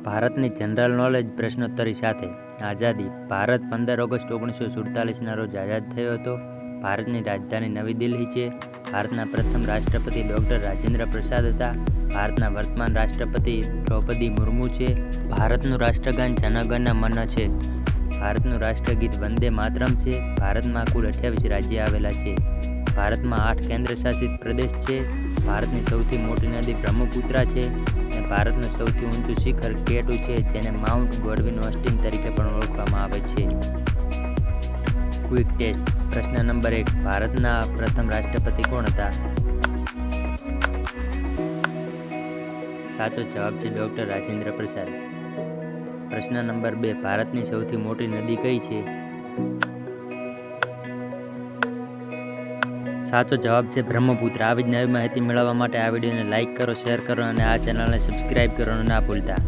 ભારતની general knowledge પ્રશ્નોત્તરી સાથે આઝાદી. ભારત 15 ઓગસ્ટ 1947ના રોજ આઝાદ થયો હતો. ભારતની રાજધાની નવી દિલ્હી છે. ભારતના પ્રથમ રાષ્ટ્રપતિ ડૉક્ટર રાજેન્દ્ર પ્રસાદ હતા. ભારતના વર્તમાન રાષ્ટ્રપતિ દ્રૌપદી મુર્મુ છે. ભારતનું રાષ્ટ્રગાન જન ગણ મન છે. ભારતનું રાષ્ટ્રગીત વંદે માતરમ છે. ભારતમાં કુલ 28 રાજ્ય આવેલા છે. ભારતમાં 8 કેન્દ્રશાસિત પ્રદેશ છે. ભારતની સૌથી મોટી નદી બ્રહ્મપુત્રા છે. અને ભારતનું સૌથી ઊંચું શિખર K2 છે, જેને માઉન્ટ ગોડવિન ઓસ્ટિન તરીકે પણ ઓળખવામાં આવે છે. Quick test. પ્રશ્ન નંબર 1. ભારતના પ્રથમ રાષ્ટ્રપતિ કોણ હતા? સાચો જવાબ છે ડૉક્ટર રાજેન્દ્ર પ્રસાદ. પ્રશ્ન નંબર 2. ભારતની સૌથી મોટી નદી કઈ છે? સાચો જવાબ છે બ્રહ્મપુત્ર. આવી જ નવી માહિતી મેળવવા માટે આ વિડીયોને લાઇક કરો, શેર કરો અને આ ચેનલને સબસ્ક્રાઈબ કરવાનું ના ભૂલતા.